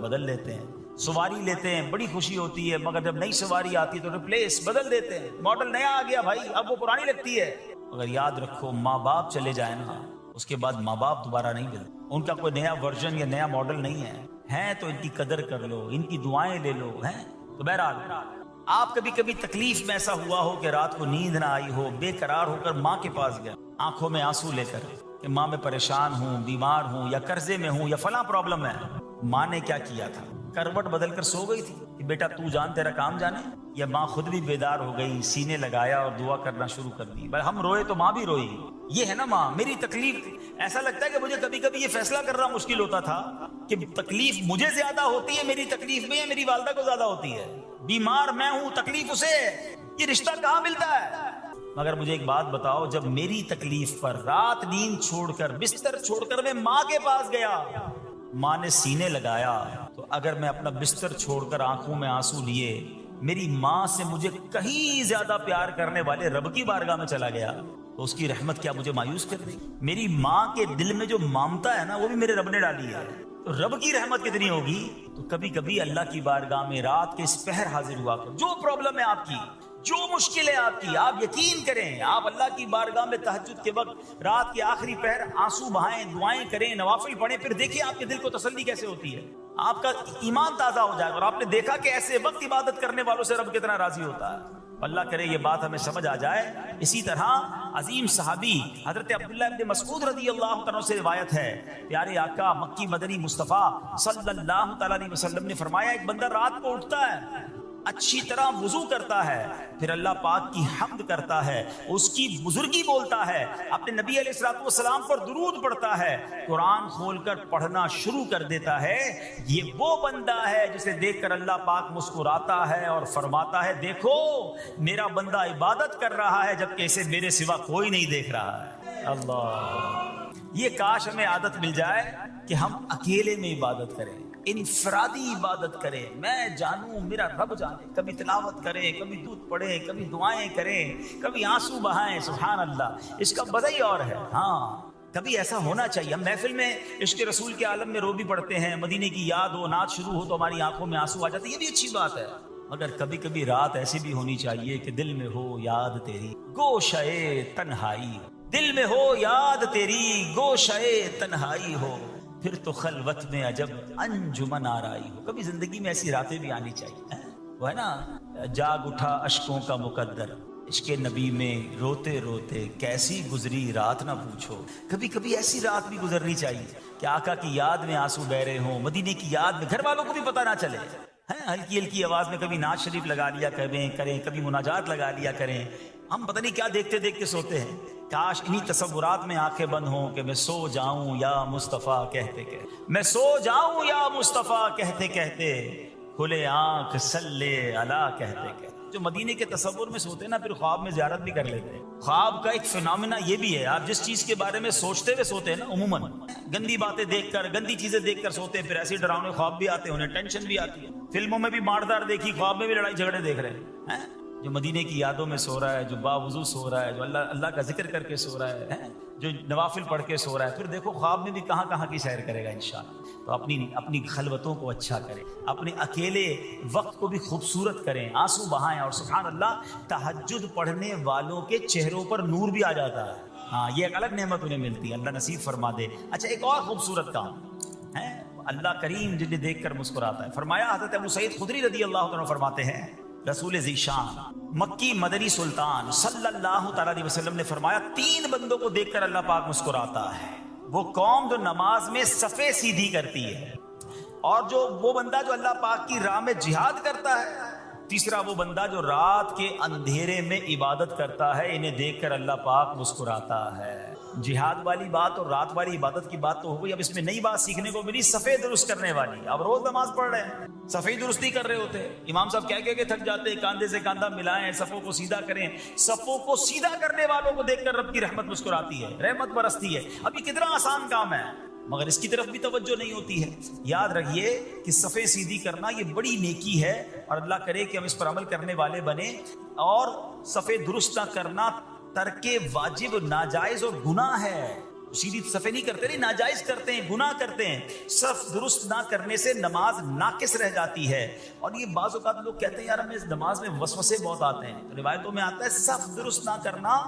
بدل لیتے ہیں. سواری لیتے ہیں بڑی خوشی ہوتی ہے، مگر جب نئی سواری آتی ہے تو ریپلیس بدل دیتے ہیں. ماڈل نیا آ گیا بھائی، اب وہ پرانی لگتی ہے. مگر یاد رکھو ماں باپ چلے جائیں نا، اس کے بعد ماں باپ دوبارہ نہیں ملتے. ان کا کوئی نیا ورژن یا نیا ماڈل نہیں ہے تو ان کی قدر کر لو، ان کی دعائیں لے لو. تو بہرحال آپ کبھی کبھی تکلیف میں ایسا ہوا ہو کہ رات کو نیند نہ آئی ہو، بے قرار ہو کر ماں کے پاس گیا آنکھوں میں آنسو لے کر کہ ماں میں پریشان ہوں، بیمار ہوں، یا قرضے میں ہوں، یا فلاں پرابلم ہے. ماں نے کیا کیا تھا؟ کروٹ بدل کر سو گئی تھی کہ بیٹا تو جان تیرا کام جانے، یا ماں خود بھی بیدار ہو گئی، سینے لگایا اور دعا کرنا شروع کر دی. بھائی ہم روئے تو ماں بھی روئی. یہ ہے نا ماں. میری تکلیف، ایسا لگتا ہے کہ مجھے کبھی کبھی یہ فیصلہ کرنا مشکل ہوتا تھا کہ تکلیف مجھے زیادہ ہوتی ہے میری تکلیف میں، یا میری والدہ کو زیادہ ہوتی ہے. بیمار میں ہوں، تکلیف اسے ہے، یہ رشتہ کہاں ملتا ہے؟ مگر مجھے ایک بات بتاؤ، جب میری تکلیف پر رات نیند چھوڑ کر بستر چھوڑ کر میں ماں کے پاس گیا، ماں نے سینے لگایا، تو اگر میں اپنا بستر چھوڑ کر آنکھوں میں آنسو لیے میری ماں سے مجھے کہیں زیادہ پیار کرنے والے رب کی بارگاہ میں چلا گیا، تو اس کی رحمت کیا مجھے مایوس کر دے گی؟ میری ماں کے دل میں جو ممتا ہے نا، وہ بھی میرے رب نے ڈالی ہے. تو رب کی رحمت کتنی ہوگی. تو کبھی کبھی اللہ کی بارگاہ میں رات کے اس پہر حاضر ہوا کر. جو پرابلم ہے آپ کی، جو مشکل ہے آپ کی، آپ یقین کریں، آپ اللہ کی بارگاہ میں تہجد کے وقت رات کے آخری پہر آنسو بہائیں، دعائیں کریں، نوافل پڑھیں، پھر دیکھیں آپ کے دل کو تسلی کیسے ہوتی ہے. آپ کا ایمان تازہ ہو جائے گا، اور آپ نے دیکھا کہ ایسے وقت عبادت کرنے والوں سے رب کتنا راضی ہوتا ہے. اللہ کرے یہ بات ہمیں سمجھ آ جائے. اسی طرح عظیم صحابی حضرت عبداللہ ابن مسعود رضی اللہ عنہ سے روایت ہے، پیارے آقا مکی مدنی مصطفیٰ صلی اللہ تعالی علیہ وسلم نے فرمایا، ایک بندہ رات کو اٹھتا ہے، اچھی طرح وضو کرتا ہے، پھر اللہ پاک کی حمد کرتا ہے، اس کی بزرگی بولتا ہے، اپنے نبی علیہ الصلوۃ والسلام پر درود پڑھتا ہے، قرآن کھول کر پڑھنا شروع کر دیتا ہے. یہ وہ بندہ ہے جسے دیکھ کر اللہ پاک مسکراتا ہے اور فرماتا ہے، دیکھو میرا بندہ عبادت کر رہا ہے جبکہ اسے میرے سوا کوئی نہیں دیکھ رہا ہے. اللہ، یہ کاش ہمیں عادت مل جائے کہ ہم اکیلے میں عبادت کریں، انفرادی عبادت کریں، میں جانوں میرا رب جانے. کبھی تلاوت کریں، کبھی دودھ پڑھیں، کبھی دعائیں کریں، کبھی آنسو بہائیں. سبحان اللہ، اس کا مزہ ہی اور ہے. ہاں کبھی ایسا ہونا چاہیے. ہم محفل میں عشق رسول کے عالم میں رو بھی پڑھتے ہیں، مدینے کی یاد ہو، نعت شروع ہو تو ہماری آنکھوں میں آنسو آ جاتے ہیں، یہ بھی اچھی بات ہے. مگر کبھی کبھی رات ایسی بھی ہونی چاہیے کہ دل میں ہو یاد تیری گوشئے تنہائی، دل میں ہو یاد تیری گوشئے تنہائی ہو، پھر تو خلوت میں عجب انجمن آرائی ہو. کبھی زندگی میں ایسی راتیں بھی آنی چاہیے. وہ ہے نا، جاگ اٹھا اشکوں کا مقدر، عشق نبی میں روتے روتے کیسی گزری رات نہ پوچھو. کبھی کبھی ایسی رات بھی گزرنی چاہیے کہ آقا کی یاد میں آنسو بہ رہے ہوں، مدینے کی یاد میں، گھر والوں کو بھی پتہ نہ چلے. ہلکی ہلکی آواز میں کبھی نعت شریف لگا لیا کریں، کبھی مناجات لگا لیا کریں. ہم پتہ نہیں کیا دیکھتے دیکھتے سوتے ہیں. کاش انہی تصورات میں آنکھیں بند ہوں کہ میں سو جاؤں یا مصطفیٰ کہتے کہتے، میں سو جاؤں یا مصطفیٰ کہتے کہتے، کھلے آنکھ صلی علی کہتے کہتے. جو مدینے کے تصور میں سوتے ہیں نا، پھر خواب میں زیارت بھی کر لیتے ہیں. خواب کا ایک فینومینا یہ بھی ہے، آپ جس چیز کے بارے میں سوچتے ہوئے سوتے ہیں نا، عموماً گندی باتیں دیکھ کر، گندی چیزیں دیکھ کر سوتے ہیں، پھر ایسے ڈراؤنے خواب بھی آتے ہیں، انہیں ٹینشن بھی آتی ہے. فلموں میں بھی ماردار دیکھی، خواب میں بھی لڑائی جھگڑے دیکھ رہے ہیں. جو مدینے کی یادوں میں سو رہا ہے، جو باوضو سو رہا ہے، جو اللہ کا ذکر کر کے سو رہا ہے، جو نوافل پڑھ کے سو رہا ہے، پھر دیکھو خواب میں بھی کہاں کہاں کی سیر کرے گا انشاءاللہ. تو اپنی خلوتوں کو اچھا کریں، اپنے اکیلے وقت کو بھی خوبصورت کریں، آنسو بہائیں. اور سبحان اللہ، تہجد پڑھنے والوں کے چہروں پر نور بھی آ جاتا ہے. ہاں، یہ ایک الگ نعمت انہیں ملتی ہے، اللہ نصیب فرما دے. اچھا، ایک اور خوبصورت کام ہے، اللہ کریم جنہیں دیکھ کر مسکراتا ہے. فرمایا، حضرت ابو سعید خدری رضی اللہ عنہ فرماتے ہیں، رسول ذیشان مکی مدنی سلطان صلی اللہ تعالی علیہ وسلم نے فرمایا، 3 بندوں کو دیکھ کر اللہ پاک مسکراتا ہے. وہ قوم جو نماز میں صفیں سیدھی کرتی ہے، اور وہ بندہ جو اللہ پاک کی راہ میں جہاد کرتا ہے. تیسرا وہ بندہ جو رات کے اندھیرے میں عبادت کرتا ہے، انہیں دیکھ کر اللہ پاک مسکراتا ہے. جہاد والی بات اور رات والی عبادت کی بات تو ہو گئی. اب اس میں نئی بات سیکھنے کو ملی، صفیں درست کرنے والی. اب روز نماز پڑھ رہے ہیں، صفیں درست نہیں کر رہے ہوتے، امام صاحب کہہ کے تھک جاتے ہیں، کاندھے سے کاندھا ملائیں، صفوں کو سیدھا کریں. صفوں کو سیدھا کرنے والوں کو دیکھ کر رب کی رحمت مسکراتی ہے، رحمت برستی ہے. اب یہ کتنا آسان کام ہے، مگر اس کی طرف بھی توجہ نہیں ہوتی ہے. یاد رکھیے کہ صفیں سیدھی کرنا یہ بڑی نیکی ہے، اور اللہ کرے کہ ہم اس پر عمل کرنے والے بنیں. اور صفیں درست نہ کرنا ترک واجب، ناجائز اور گناہ ہے. سیدھی صفے نہیں کرتے، نہیں ناجائز کرتے ہیں، گناہ کرتے ہیں۔ صف درست نہ کرنے سے نماز ناقص رہ جاتی ہے۔ اور یہ بعض اوقات لوگ کہتے ہیں یار ہمیں اس نماز میں وسوسے بہت آتے ہیں، تو روایتوں میں آتا ہے صف درست نہ کرنا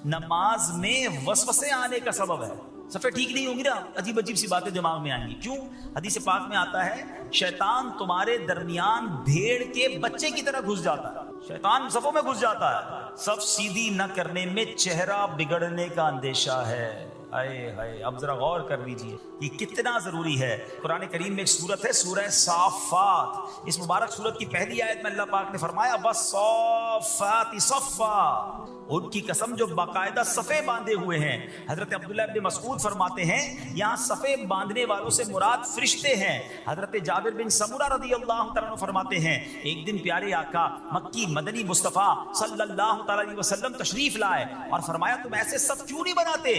نماز میں وسوسے آنے کا سبب ہے۔ صفیں ٹھیک نہیں ہوں گی نا، عجیب عجیب سی باتیں دماغ میں آئیں گی۔ کیوں؟ حدیث پاک میں آتا ہے شیطان تمہارے درمیان بھیڑ کے بچے کی طرح گھس جاتا ہے، شیطان صفوں میں گھس جاتا ہے۔ صف سیدھی نہ کرنے میں چہرہ بگڑنے کا اندیشہ ہے۔ ہائے ہائے، اب ذرا غور کر لیجئے یہ کتنا ضروری ہے۔ قرآن کریم میں ایک سورت ہے سورہ صافات، اس مبارک سورت کی پہلی آیت میں اللہ پاک نے فرمایا وَالصَّافَّاتِ صَفًّا، ان کی قسم جو باقاعدہ صفے باندھے ہوئے ہیں۔ حضرت عبداللہ ابن مسعود فرماتے ہیں یہاں صفے باندھنے والوں سے مراد فرشتے ہیں۔ حضرت جابر بن سمورہ رضی اللہ تعالیٰ عنہ فرماتے ہیں ایک دن پیارے آقا مکی مدنی مصطفیٰ صلی اللہ تعالیٰ علیہ وسلم تشریف لائے اور فرمایا تم ایسے صف کیوں نہیں بناتے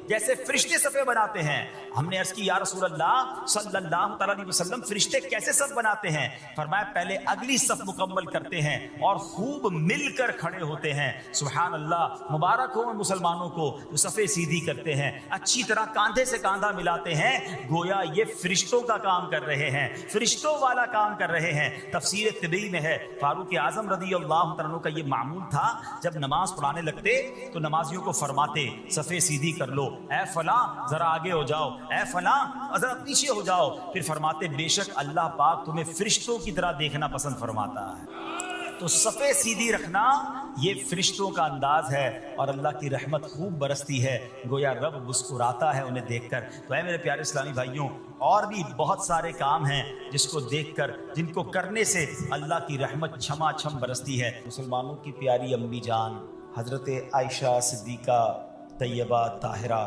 جیسے فرشتے صفے بناتے ہیں؟ ہم نے عرض کی یا رسول اللہ صلی اللہ تعالیٰ علیہ وسلم فرشتے کیسے صف بناتے ہیں؟ فرمایا پہلے اگلی صف مکمل کرتے ہیں اور خوب مل کر کھڑے ہوتے ہیں۔ سبحان اللہ، مبارک ہو ان مسلمانوں کو جو صفیں سیدھی کرتے ہیں، اچھی طرح کاندھے سے کاندھا ملاتے ہیں، گویا یہ فرشتوں کا کام کر رہے ہیں، فرشتوں والا کام کر رہے ہیں۔ تفسیر طبری میں ہے فاروق اعظم رضی اللہ عنہ کا یہ معمول تھا، جب نماز پڑھانے لگتے تو نمازیوں کو فرماتے صفیں سیدھی کر لو، اے فلاں ذرا آگے ہو جاؤ، اے فلاں ذرا پیچھے ہو جاؤ، پھر فرماتے بے شک اللہ پاک تمہیں فرشتوں کی طرح دیکھنا پسند فرماتا ہے۔ تو صفیں سیدھی رکھنا یہ فرشتوں کا انداز ہے اور اللہ کی رحمت خوب برستی ہے، گویا رب مسکراتا ہے انہیں دیکھ کر۔ تو اے میرے پیارے اسلامی بھائیوں، اور بھی بہت سارے کام ہیں جس کو دیکھ کر، جن کو کرنے سے اللہ کی رحمت چھما چھم برستی ہے۔ مسلمانوں کی پیاری امی جان حضرت عائشہ صدیقہ طیبہ طاہرہ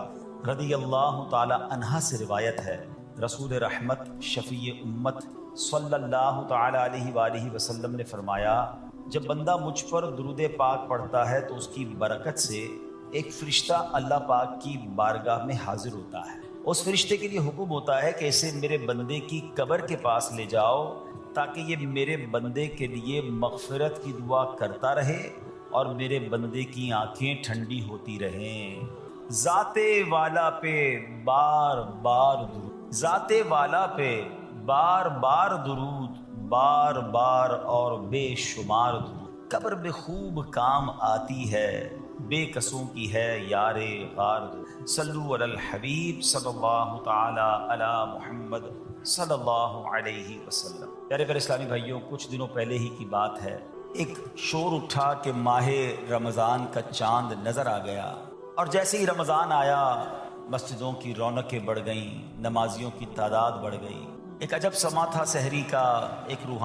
رضی اللہ تعالی عنہا سے روایت ہے، رسول رحمت شفیع امت صلی اللہ تعالی علیہ وآلہ وسلم نے فرمایا جب بندہ مجھ پر درود پاک پڑھتا ہے تو اس کی برکت سے ایک فرشتہ اللہ پاک کی بارگاہ میں حاضر ہوتا ہے۔ اس فرشتے کے لیے حکم ہوتا ہے کہ اسے میرے بندے کی قبر کے پاس لے جاؤ تاکہ یہ میرے بندے کے لیے مغفرت کی دعا کرتا رہے اور میرے بندے کی آنکھیں ٹھنڈی ہوتی رہیں۔ ذات والا پہ بار بار درود، ذات والا پہ بار بار درود، بار بار اور بے شمار درود، قبر میں خوب کام آتی ہے، بے قصوں کی ہے یار غار درود۔ صلو علی الحبیب صلی اللہ تعالی علی محمد صلی اللہ علیہ وسلم۔ پیارے پیارے اسلامی بھائیوں، کچھ دنوں پہلے ہی کی بات ہے، ایک شور اٹھا کہ ماہ رمضان کا چاند نظر آ گیا، اور جیسے ہی رمضان آیا مسجدوں کی رونقیں بڑھ گئیں، نمازیوں کی تعداد بڑھ گئی۔ ایک عجب سما تھا سحری کا، ایک روحانی